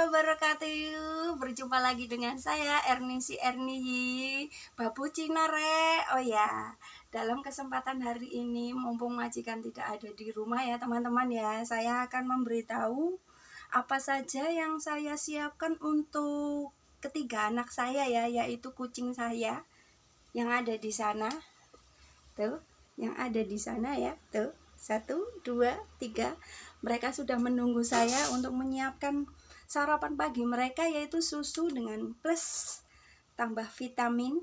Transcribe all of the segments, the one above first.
wabarakatuh. Berjumpa lagi dengan saya Erni Babu Cina re. Oh ya, dalam kesempatan hari ini mumpung majikan tidak ada di rumah ya teman-teman ya, saya akan memberitahu apa saja yang saya siapkan untuk ketiga anak saya ya, yaitu kucing saya yang ada di sana. Tuh, yang ada di sana ya. Tuh, 1, 2, 3. Mereka sudah menunggu saya untuk menyiapkan sarapan pagi mereka, yaitu susu dengan plus tambah vitamin.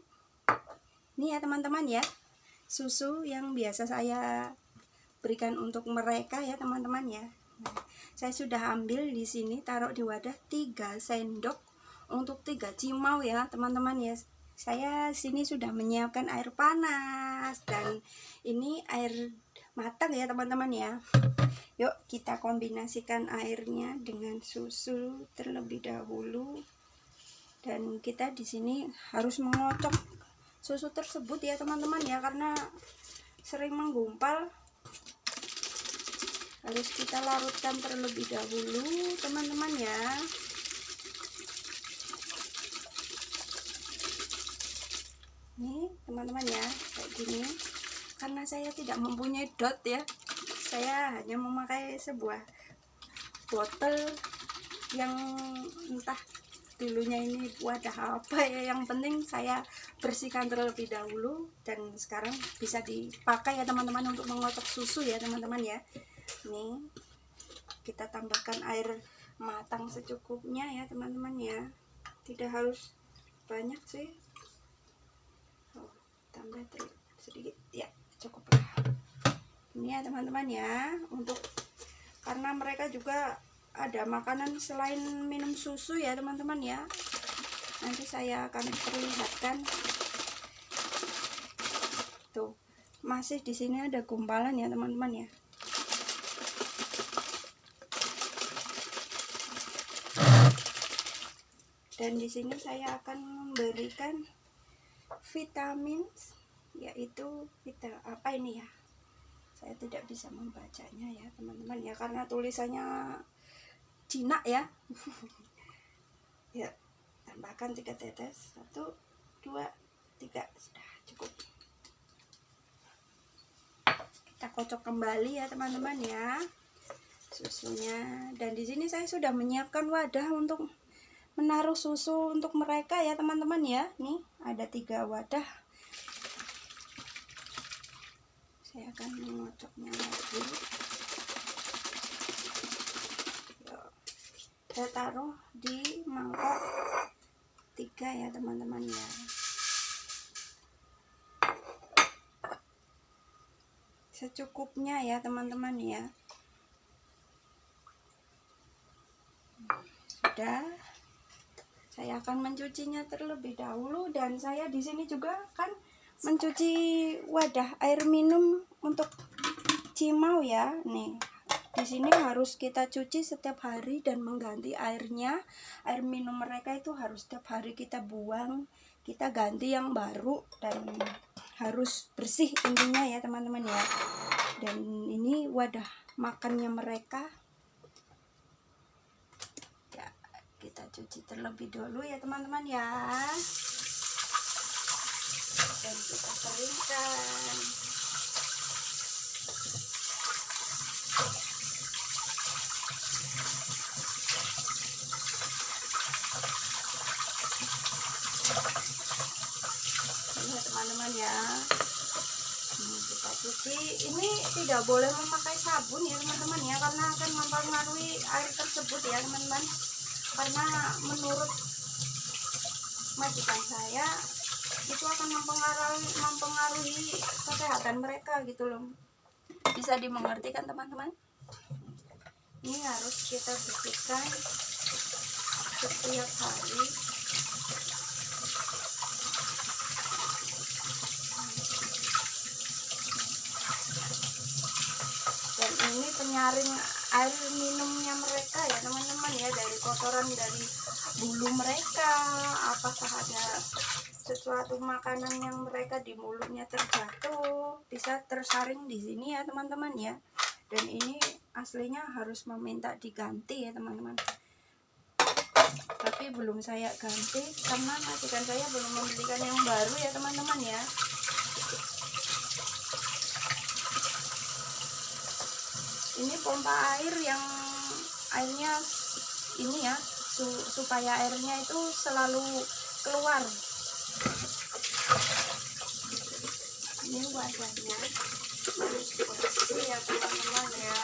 Ini ya teman-teman ya, susu yang biasa saya berikan untuk mereka ya teman-teman ya. Nah, saya sudah ambil di sini, taruh di wadah 3 sendok untuk 3 cimau ya teman-teman ya. Saya sini sudah menyiapkan air panas dan ini air matang ya teman-teman ya. Yuk kita kombinasikan airnya dengan susu terlebih dahulu, dan kita di sini harus mengocok susu tersebut ya teman-teman ya, karena sering menggumpal. Harus kita larutkan terlebih dahulu teman-teman ya. Nih teman-teman ya, kayak gini. Karena saya tidak mempunyai dot ya, saya hanya memakai sebuah botol yang entah dulunya ini wadah apa ya, yang penting saya bersihkan terlebih dahulu dan sekarang bisa dipakai ya teman-teman untuk mengocok susu ya teman-teman ya. Nih kita tambahkan air matang secukupnya ya teman-teman ya, tidak harus banyak sih. Tambah sedikit ya, cukup lah. Ini ya teman-teman ya, untuk karena mereka juga ada makanan selain minum susu ya teman-teman ya. Nanti saya akan perlihatkan. Tuh, masih di sini ada gumpalan ya teman-teman ya. Dan di sini saya akan memberikan vitamin, yaitu apa ini ya, saya tidak bisa membacanya ya teman-teman ya, karena tulisannya Cina ya. Ya, tambahkan 3 tetes, 1, 2, 3, sudah cukup. Kita kocok kembali ya teman-teman ya susunya. Dan di sini saya sudah menyiapkan wadah untuk menaruh susu untuk mereka ya teman-teman ya. Nih ada 3 wadah. Saya akan mengocoknya lagi. Saya taruh di mangkok 3 ya teman-teman ya. Secukupnya ya teman-teman ya. Sudah. Saya akan mencucinya terlebih dahulu, dan saya di sini juga akan mencuci wadah air minum untuk cimau ya. Nih, di sini harus kita cuci setiap hari dan mengganti airnya. Air minum mereka itu harus setiap hari kita buang, kita ganti yang baru, dan harus bersih intinya ya teman-teman ya. Dan ini wadah makannya mereka. Kita cuci terlebih dahulu ya teman-teman ya, dan kita keringkan. Ini ya teman-teman ya, ini kita cuci. Ini tidak boleh memakai sabun ya teman-teman ya, karena akan mempengaruhi air tersebut ya teman-teman. Karena menurut majikan saya itu akan mempengaruhi kesehatan mereka gitu loh. Bisa dimengerti kan teman-teman? Ini harus kita bersihkan setiap hari. Dan ini penyaring air minumnya mereka ya teman-teman ya, dari kotoran dari bulu mereka. Apakah ada sesuatu makanan yang mereka di mulutnya terjatuh, bisa tersaring di sini ya teman-teman ya. Dan ini aslinya harus meminta diganti ya teman-teman. tapi belum saya ganti karena majikan saya belum membelikan yang baru ya teman-teman ya. Ini pompa air yang airnya ini ya, supaya airnya itu selalu keluar. Ini wadahnya harus bersih ya teman-teman ya.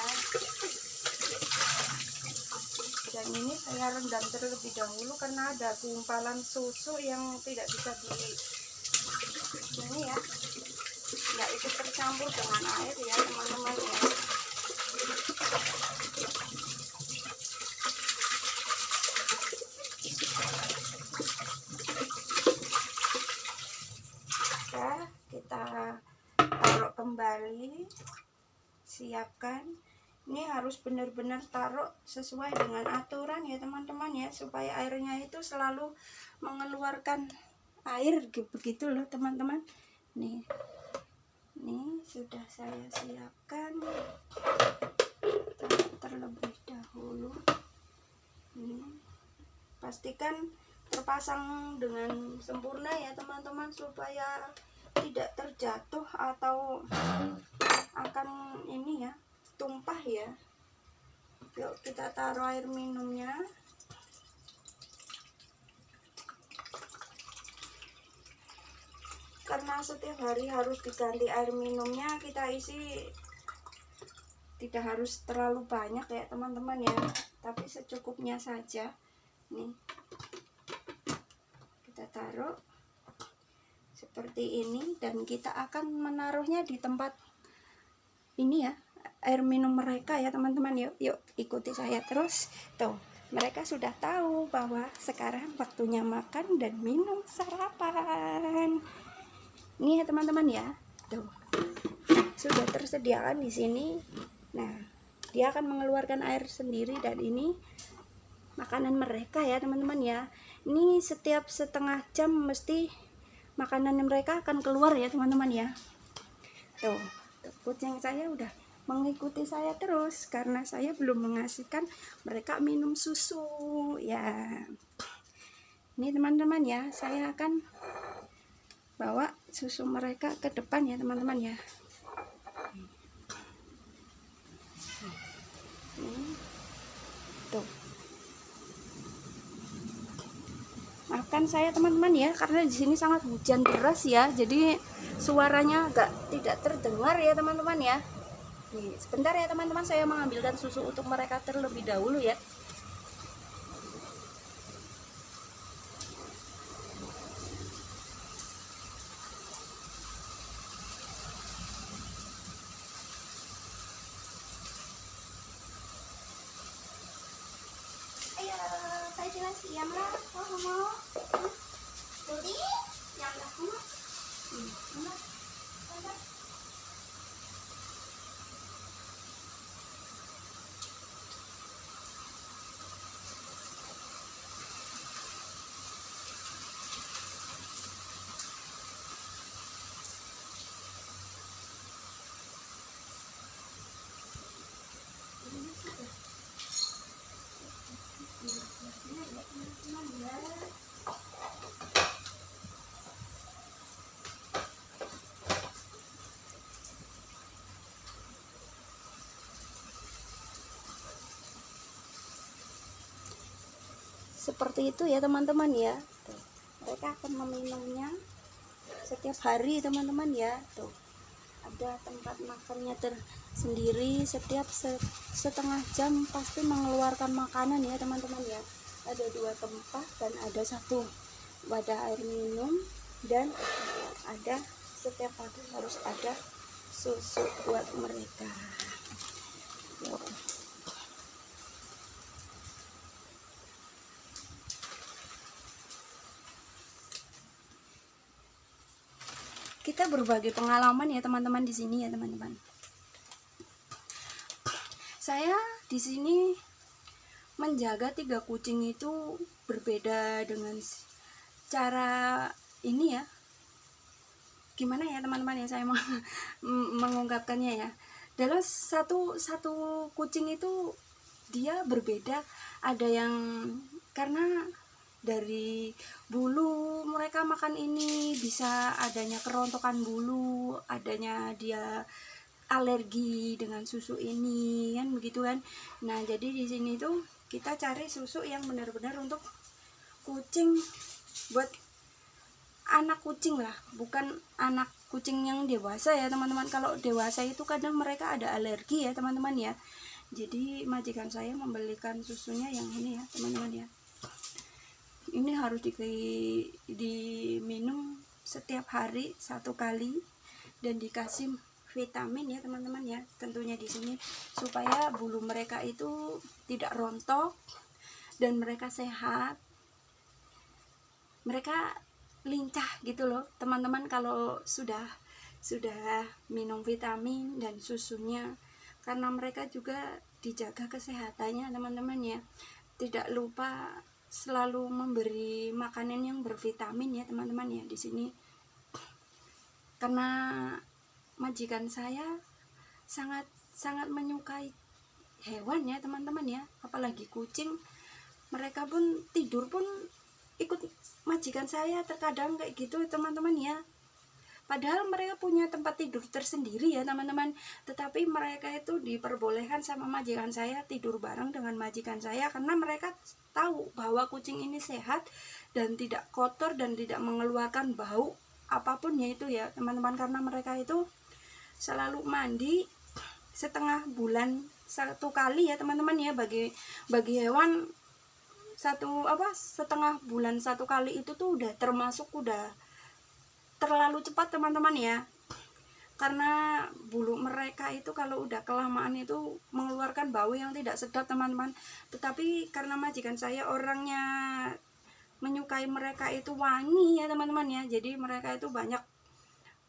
Dan ini saya rendam terlebih dahulu karena ada gumpalan susu yang tidak bisa ini ya, nggak ikut tercampur dengan air ya teman-teman ya. Kita taruh kembali, siapkan. Ini harus benar-benar taruh sesuai dengan aturan ya teman-teman ya, supaya airnya itu selalu mengeluarkan air begitu loh teman-teman. Nih sudah saya siapkan terlebih dahulu. Pastikan terpasang dengan sempurna ya teman-teman, supaya tidak terjatuh atau akan ini ya, tumpah ya. Yuk kita taruh air minumnya. Karena setiap hari harus diganti air minumnya, kita isi tidak harus terlalu banyak ya teman-teman ya, tapi secukupnya saja. Nih kita taruh seperti ini, dan kita akan menaruhnya di tempat ini ya, air minum mereka ya teman-teman. Yuk ikuti saya terus. Tuh, mereka sudah tahu bahwa sekarang waktunya makan dan minum sarapan. Ini ya teman-teman ya. Tuh. Nah, sudah tersediakan di sini. Nah, dia akan mengeluarkan air sendiri, dan ini makanan mereka ya teman-teman ya. Ini setiap setengah jam mesti makanan mereka akan keluar ya teman-teman ya. Tuh, kucing saya udah mengikuti saya terus karena saya belum mengasihkan mereka minum susu ya. Ini teman-teman ya, saya akan bawa susu mereka ke depan ya teman-teman ya. Tuh. Maafkan saya teman-teman ya, karena di sini sangat hujan deras ya, jadi suaranya agak tidak terdengar ya teman-teman ya. Nih, sebentar ya teman-teman, saya mengambilkan susu untuk mereka terlebih dahulu ya. Ayo, saya jelas siam lah. Mau Dodi yang dah mau. Seperti itu ya teman-teman ya. Tuh, mereka akan meminumnya setiap hari teman-teman ya. Tuh, ada tempat makannya tersendiri, setiap setengah jam pasti mengeluarkan makanan ya teman-teman ya. Ada 2 tempat dan ada 1 wadah air minum, dan ada setiap pagi harus ada susu buat mereka. Yuk. Kita berbagi pengalaman ya teman-teman di sini ya teman-teman. Saya di sini menjaga 3 kucing itu berbeda dengan cara ini ya. Gimana ya teman-teman ya saya mau mengungkapkannya ya. Dalam satu kucing itu dia berbeda. Ada yang karena dari bulu mereka makan ini bisa adanya kerontokan bulu, adanya dia alergi dengan susu ini kan begitu kan. Nah jadi di sini tuh kita cari susu yang benar-benar untuk kucing, buat anak kucing lah, bukan anak kucing yang dewasa ya teman-teman. Kalau dewasa itu kadang mereka ada alergi ya teman-teman ya. Jadi majikan saya membelikan susunya yang ini ya teman-teman ya. Ini harus diminum setiap hari 1 kali dan dikasih vitamin ya teman-teman ya. Tentunya di sini supaya bulu mereka itu tidak rontok dan mereka sehat. Mereka lincah gitu loh teman-teman kalau sudah minum vitamin dan susunya, karena mereka juga dijaga kesehatannya teman-teman ya. Tidak lupa selalu memberi makanan yang bervitamin ya teman-teman ya di sini. Karena majikan saya sangat menyukai hewan ya teman-teman ya, apalagi kucing. Mereka pun tidur pun ikut majikan saya terkadang kayak gitu teman-teman ya. Padahal mereka punya tempat tidur tersendiri ya teman-teman, tetapi mereka itu diperbolehkan sama majikan saya tidur bareng dengan majikan saya karena mereka tahu bahwa kucing ini sehat dan tidak kotor dan tidak mengeluarkan bau apapun ya itu ya teman-teman. Karena mereka itu selalu mandi setengah bulan 1 kali ya teman-teman ya. Bagi hewan setengah bulan 1 kali itu tuh udah terlalu cepat teman-teman ya. Karena bulu mereka itu kalau udah kelamaan itu mengeluarkan bau yang tidak sedap teman-teman. Tetapi karena majikan saya orangnya menyukai mereka itu wangi ya teman-teman ya, jadi mereka itu banyak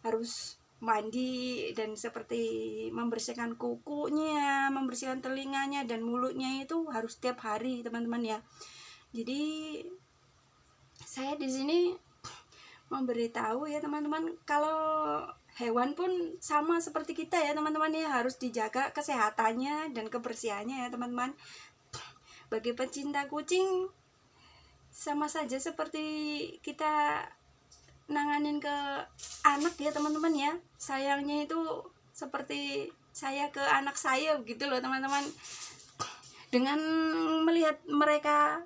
harus mandi dan seperti membersihkan kukunya, membersihkan telinganya dan mulutnya itu harus setiap hari teman-teman ya. Jadi saya di sini memberitahu ya teman-teman, kalau hewan pun sama seperti kita ya teman-teman ya, harus dijaga kesehatannya dan kebersihannya ya teman-teman. Bagi pecinta kucing sama saja seperti kita nanganin ke anak ya teman-teman ya. Sayangnya itu seperti saya ke anak saya begitu loh teman-teman. Dengan melihat mereka,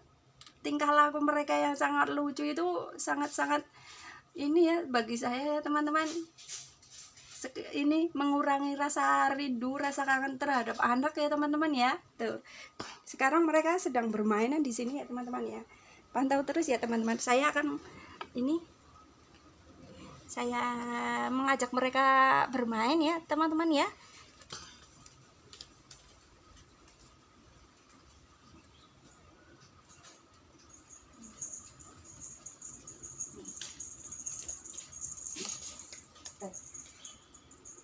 tingkah laku mereka yang sangat lucu itu sangat-sangat ini ya bagi saya teman-teman, ini mengurangi rasa rindu, rasa kangen terhadap anak ya teman-teman ya. Tuh sekarang mereka sedang bermainan di sini ya teman-teman ya. Pantau terus ya teman-teman, saya mengajak mereka bermain ya teman-teman ya.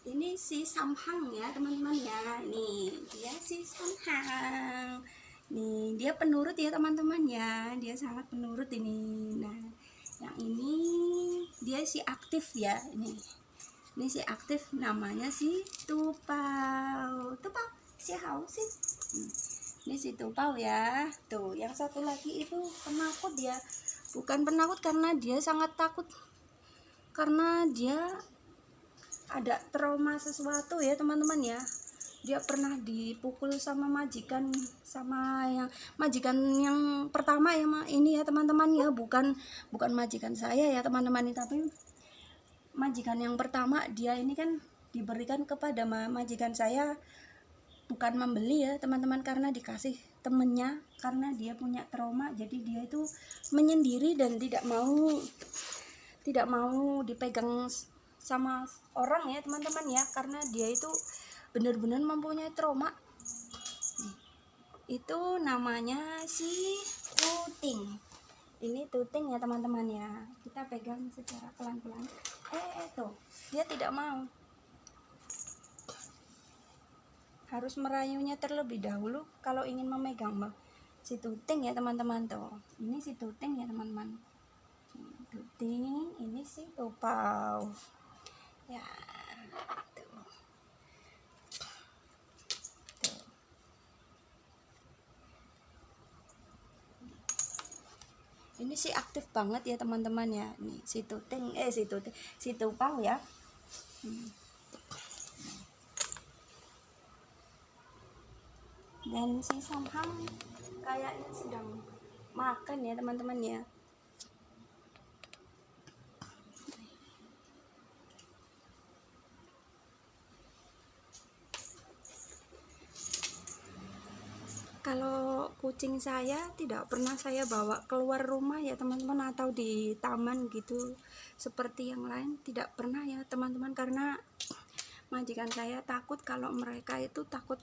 Ini si Samhang ya teman-teman ya. Nih dia si Samhang. Nih dia penurut ya teman-teman ya. Dia sangat penurut ini. Nah yang ini dia si aktif ya. Ini si aktif, namanya si Tupau. Tupau si Hao sih. Ini si Tupau ya. Tuh yang satu lagi itu penakut ya. Bukan penakut karena dia sangat takut, karena dia ada trauma sesuatu ya teman-teman ya. Dia pernah dipukul sama majikan yang pertama ya ini ya teman-teman ya, bukan majikan saya ya teman-teman, tapi majikan yang pertama. Dia ini kan diberikan kepada majikan saya, bukan membeli ya teman-teman, karena dikasih temennya, karena dia punya trauma. Jadi dia itu menyendiri dan tidak mau dipegang sama orang ya teman-teman ya, karena dia itu benar-benar mempunyai trauma. Itu namanya si Tuting. Ini Tuting ya teman-teman ya. Kita pegang secara pelan-pelan. Tuh dia tidak mau, harus merayunya terlebih dahulu kalau ingin memegang si Tuting ya teman-teman. Tuh ini si Tuting ya teman-teman. Tuting, ini si Tupau ya. Ini sih aktif banget ya teman-teman ya. Nih si Tuting, si Tupang ya. Dan si Samhang kayaknya sedang makan ya teman-teman ya. Kalau kucing saya tidak pernah saya bawa keluar rumah ya teman-teman, atau di taman gitu seperti yang lain, tidak pernah ya teman-teman, karena majikan saya takut kalau mereka itu takut